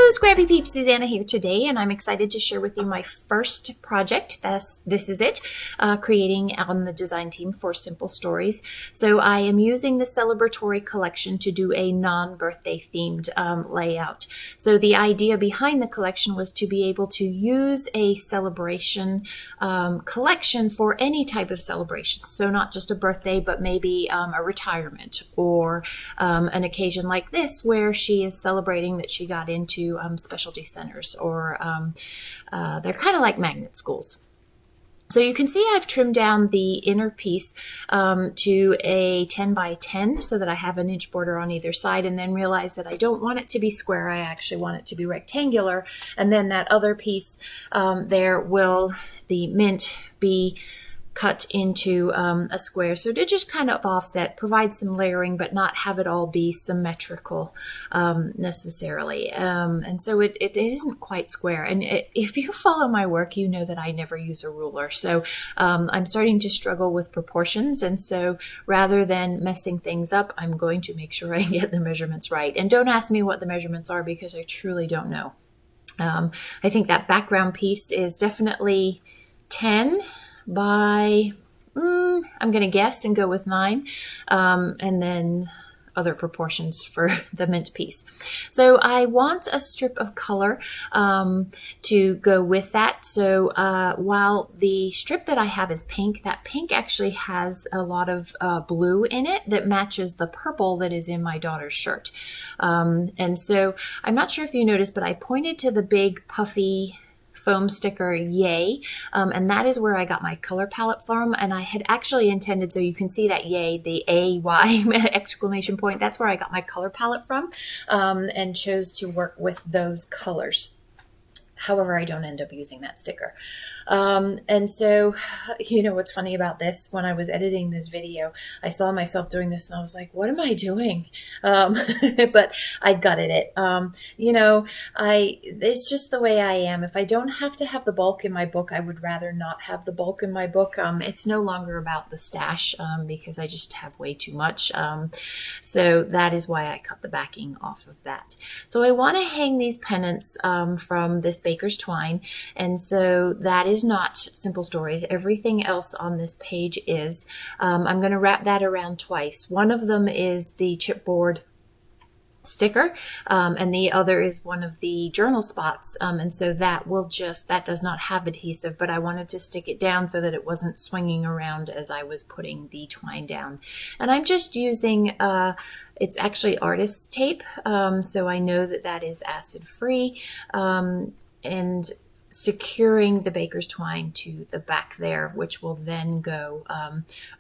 Hello, Scrappy Peeps. Suzanna here today, and I'm excited to share with you my first project. This is it, creating on the design team for Simple Stories. So I am using the celebratory collection to do a non-birthday themed layout. So the idea behind the collection was to be able to use a celebration collection for any type of celebration. So not just a birthday, but maybe a retirement or an occasion like this where she is celebrating that she got into specialty centers, or they're kind of like magnet schools. So you can see I've trimmed down the inner piece to a 10 by 10 so that I have an inch border on either side, and then realize that I don't want it to be square. I actually want it to be rectangular. And then that other piece there will, the mint, be cut into a square. So to just kind of offset, provide some layering, but not have it all be symmetrical necessarily. And so it isn't quite square. And if you follow my work, you know that I never use a ruler. So I'm starting to struggle with proportions. And so rather than messing things up, I'm going to make sure I get the measurements right. And don't ask me what the measurements are, because I truly don't know. I think that background piece is definitely 10 by, I'm going to guess and go with 9, and then other proportions for the mint piece. So I want a strip of color to go with that. So while the strip that I have is pink, that pink actually has a lot of blue in it that matches the purple that is in my daughter's shirt. And so I'm not sure if you noticed, but I pointed to the big puffy foam sticker, yay, and that is where I got my color palette from. And I had actually intended, so you can see that yay, the AY exclamation point, that's where I got my color palette from, and chose to work with those colors. However, I don't end up using that sticker. And so, you know what's funny about this? When I was editing this video, I saw myself doing this and I was like, what am I doing? But I gutted it. You know, it's just the way I am. If I don't have to have the bulk in my book, I would rather not have the bulk in my book. It's no longer about the stash because I just have way too much. So that is why I cut the backing off of that. So I want to hang these pennants from this baker's twine, and so that is not Simple Stories. Everything else on this page is. I'm going to wrap that around twice. One of them is the chipboard sticker, and the other is one of the journal spots, and so that does not have adhesive, but I wanted to stick it down so that it wasn't swinging around as I was putting the twine down. And I'm just using it's actually artist's tape, so I know that that is acid free, and securing the baker's twine to the back there, which will then go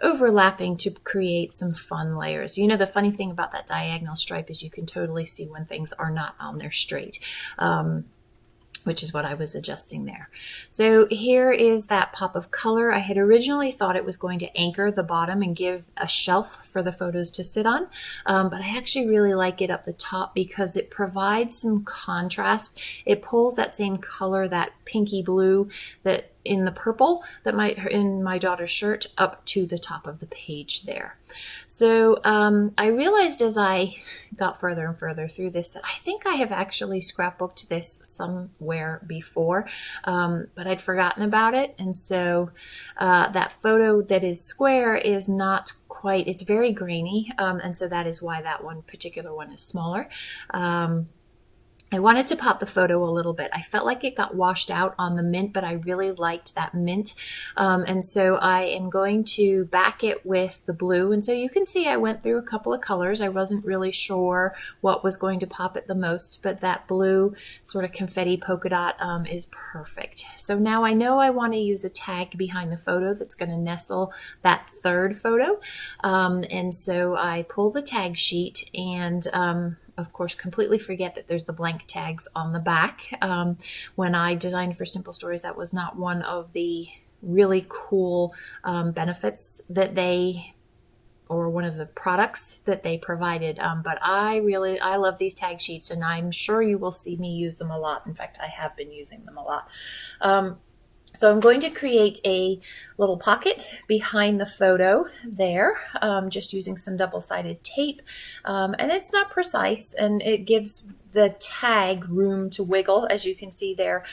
overlapping to create some fun layers. You know, the funny thing about that diagonal stripe is you can totally see when things are not on there straight, which is what I was adjusting there. So here is that pop of color. I had originally thought it was going to anchor the bottom and give a shelf for the photos to sit on, but I actually really like it up the top because it provides some contrast. It pulls that same color, that pinky blue that in the purple that in my daughter's shirt, up to the top of the page there. So I realized as I got further and further through this that I think I have actually scrapbooked this somewhere before, but I'd forgotten about it. And so that photo that is square is not quite, it's very grainy, and so that is why that one particular one is smaller. I wanted to pop the photo a little bit. I felt like it got washed out on the mint, but I really liked that mint. And so I am going to back it with the blue. And so you can see I went through a couple of colors. I wasn't really sure what was going to pop it the most, but that blue sort of confetti polka dot is perfect. So now I know I want to use a tag behind the photo that's going to nestle that third photo. And so I pull the tag sheet and of course, completely forget that there's the blank tags on the back. When I designed for Simple Stories, that was not one of the really cool benefits that or one of the products that they provided. But I love these tag sheets, and I'm sure you will see me use them a lot. In fact, I have been using them a lot. So I'm going to create a little pocket behind the photo there, just using some double-sided tape. And it's not precise, and it gives the tag room to wiggle, as you can see there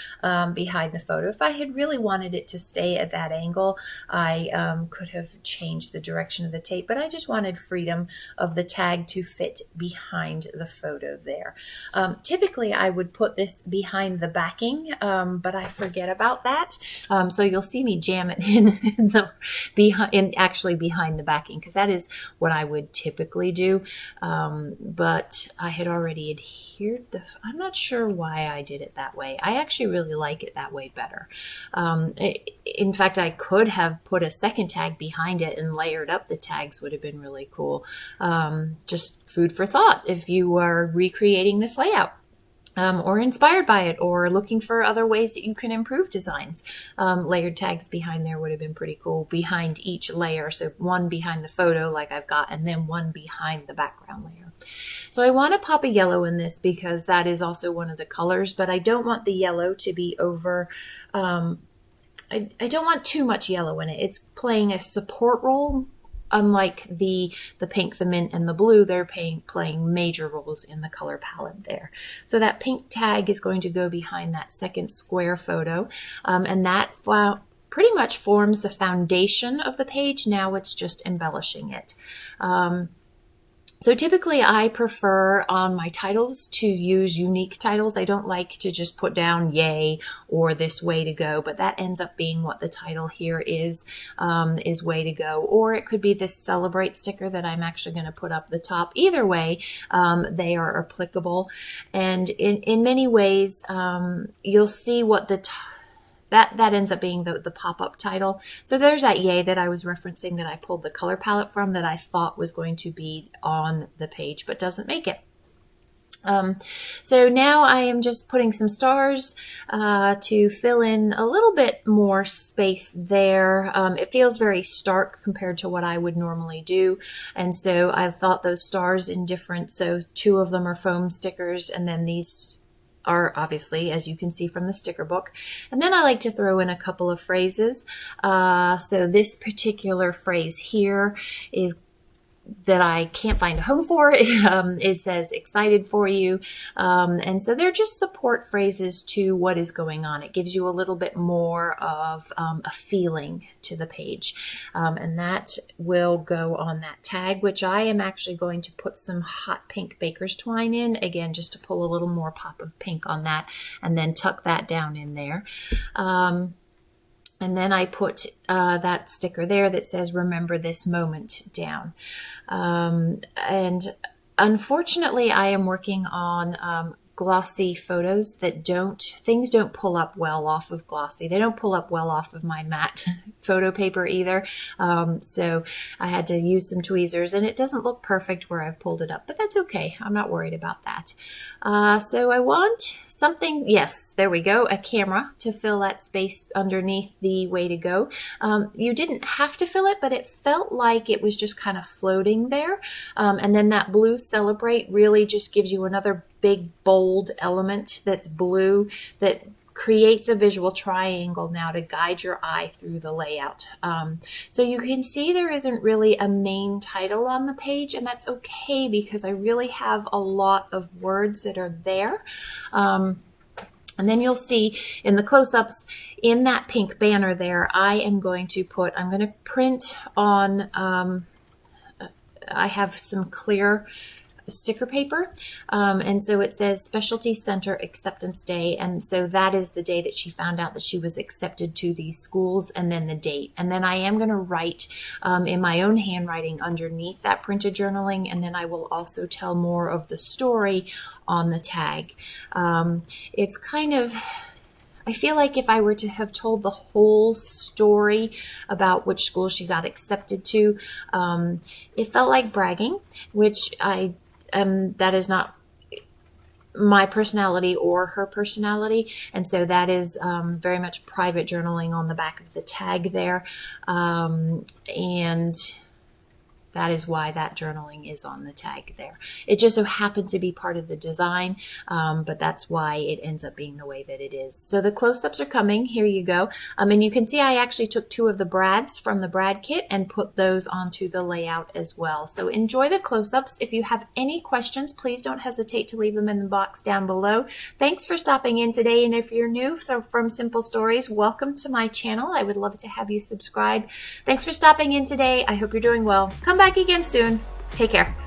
behind the photo. If I had really wanted it to stay at that angle, I could have changed the direction of the tape, but I just wanted freedom of the tag to fit behind the photo there. Typically, I would put this behind the backing, but I forget about that. So you'll see me jam it actually behind the backing, because that is what I would typically do. But I had already adhered. I'm not sure why I did it that way. I actually really like it that way better. In fact, I could have put a second tag behind it and layered up the tags, would have been really cool. Just food for thought if you are recreating this layout. Or inspired by it, or looking for other ways that you can improve designs. Layered tags behind there would have been pretty cool, behind each layer. So one behind the photo like I've got, and then one behind the background layer. So I want to pop a yellow in this because that is also one of the colors, but I don't want the yellow to be over, I don't want too much yellow in it. It's playing a support role. Unlike the pink, the mint, and the blue, they're playing major roles in the color palette there. So that pink tag is going to go behind that second square photo, and that pretty much forms the foundation of the page. Now it's just embellishing it. So typically I prefer on my titles to use unique titles. I don't like to just put down yay or this way to go, but that ends up being what the title here is way to go. Or it could be this celebrate sticker that I'm actually going to put up the top. Either way, they are applicable. And in many ways, you'll see what that ends up being the pop-up title. So there's that yay that I was referencing that I pulled the color palette from that I thought was going to be on the page, but doesn't make it. So now I am just putting some stars to fill in a little bit more space there. It feels very stark compared to what I would normally do. And so I thought those stars in different, so two of them are foam stickers, and then these are obviously, as you can see from the sticker book. And then I like to throw in a couple of phrases. So this particular phrase here is that I can't find a home for. It says excited for you. And so they're just support phrases to what is going on. It gives you a little bit more of a feeling to the page. And that will go on that tag, which I am actually going to put some hot pink baker's twine in, again, just to pull a little more pop of pink on that, and then tuck that down in there. And then I put that sticker there that says, remember this moment down. And unfortunately, I am working on glossy photos that things don't pull up well off of glossy. They don't pull up well off of my matte photo paper either. So I had to use some tweezers, and it doesn't look perfect where I've pulled it up, but that's okay. I'm not worried about that. So I want something, yes, there we go, a camera to fill that space underneath the way to go. You didn't have to fill it, but it felt like it was just kind of floating there. And then that blue celebrate really just gives you another big bold element that's blue that creates a visual triangle now to guide your eye through the layout. So you can see there isn't really a main title on the page, and that's okay because I really have a lot of words that are there. And then you'll see in the close-ups in that pink banner there, I'm going to print on, I have some clear sticker paper, and so it says Specialty Center Acceptance Day, and so that is the day that she found out that she was accepted to these schools, and then the date. And then I am going to write in my own handwriting underneath that printed journaling, and then I will also tell more of the story on the tag. It's kind of, I feel like if I were to have told the whole story about which school she got accepted to, it felt like bragging, which that is not my personality or her personality. And so that is very much private journaling on the back of the tag there. And That is why that journaling is on the tag there. It just so happened to be part of the design, but that's why it ends up being the way that it is. So the close-ups are coming. Here you go. And you can see I actually took 2 of the brads from the brad kit and put those onto the layout as well. So enjoy the close-ups. If you have any questions, please don't hesitate to leave them in the box down below. Thanks for stopping in today. And if you're new from Simple Stories, welcome to my channel. I would love to have you subscribe. Thanks for stopping in today. I hope you're doing well. Come back again soon. Take care.